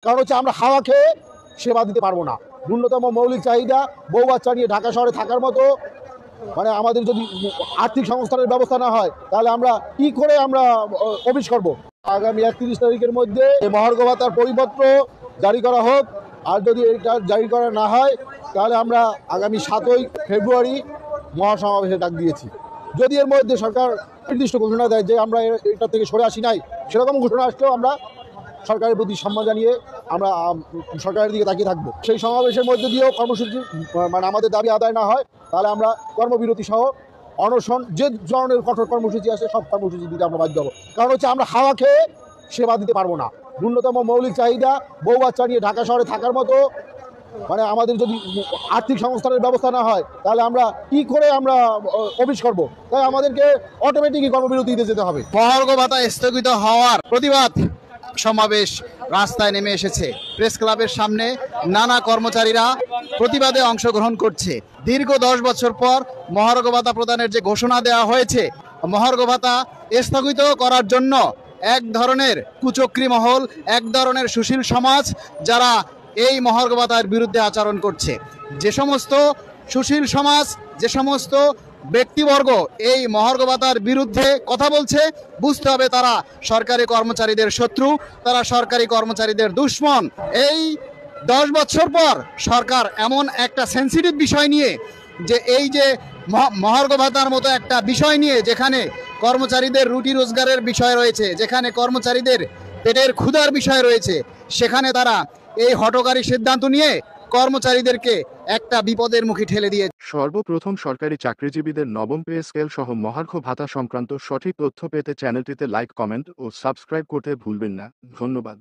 কারণ হচ্ছে আমরা হাওয়া খেয়ে সেবা দিতে পারবো না। ন্যূনতম মৌলিক চাহিদা বউ বাচ্চা নিয়ে ঢাকা শহরে থাকার মতো আমাদের যদি আর্থিক সংস্থানের ব্যবস্থা না হয়, তাহলে আমরা কি করে আমরা অফিস করব। আগামী 31 তারিখের মধ্যে এই মহার্ঘ ভাতার পরিপত্র জারি করা হোক। আর যদি এটা জারি করা না হয়, তাহলে আমরা আগামী 7ই ফেব্রুয়ারি মহাসমাবেশে ডাক দিয়েছি। যদি এর মধ্যে সরকার নির্দিষ্ট ঘোষণা দেয় যে আমরা এটা থেকে সরে আসি নাই, সেরকম ঘোষণা আসলেও আমরা সরকারের প্রতি সম্মান জানিয়ে আমরা সরকারের দিকে তাকিয়ে থাকবো। সেই সমাবেশের মধ্যে দিয়েও কর্মসূচি আমাদের দাবি আদায় না হয়, তাহলে আমরা কর্মবিরতি সহ অনশন, যে ধরনের কঠোর কর্মসূচি আছে সব কর্মসূচি দিতে আমরা বাধ্য হবো। কারণ হচ্ছে আমরা হাওয়া খেয়ে সেবা দিতে পারবো না। ন্যূনতম মৌলিক চাহিদা বউ বাচ্চা নিয়ে ঢাকা শহরে থাকার মতো আমাদের যদি আর্থিক সংস্থানের ব্যবস্থা না হয়, তাহলে আমরা কি করে আমরা অফিস করব। তাই আমাদেরকে অটোমেটিকই কর্মবিরতিতে যেতে হবে। মহার্ঘ ভাতা স্থগিত হওয়ার প্রতিবাদ সমাবেশ রাস্তায় নেমে এসেছে। প্রেস ক্লাবের সামনে নানা কর্মচারীরা প্রতিবাদে অংশগ্রহণ করছে। দীর্ঘ 10 বছর পর মহার্ঘ ভাতা প্রদানের যে ঘোষণা দেওয়া হয়েছে, মহার্ঘ ভাতা স্থগিত করার জন্য এক ধরনের কুচক্রী মহল, এক ধরনের সুশীল সমাজ যারা এই মহার্ঘ ভাতার বিরুদ্ধে আচরণ করছে। যে সমস্ত সুশীল সমাজ, যে সমস্ত ব্যক্তিবর্গ এই মহার্ঘ ভাতার বিরুদ্ধে কথা বলছে, বুঝতে হবে তারা সরকারি কর্মচারীদের শত্রু, তারা সরকারি কর্মচারীদের দুশমন। এই 10 বছর পর সরকার এমন একটা সেন্সিটিভ বিষয় নিয়ে, যে এই যে মহার্ঘ ভাতার মতো একটা বিষয় নিয়ে, যেখানে কর্মচারীদের রুটি রোজগারের বিষয় রয়েছে, যেখানে কর্মচারীদের পেটের ক্ষুধার বিষয় রয়েছে, সেখানে তারা এই হঠকারী সিদ্ধান্ত নিয়ে কর্মচারীদেরকে একটা বিপদের মুখে ঠেলে দিয়ে। সর্বপ্রথম সরকারি চাকরিজীবীদের নবম পে স্কেল সহ মহার্ঘ ভাতা সংক্রান্ত সঠিক তথ্য পেতে চ্যানেলটিতে লাইক, কমেন্ট ও সাবস্ক্রাইব করতে ভুলবেন না। ধন্যবাদ।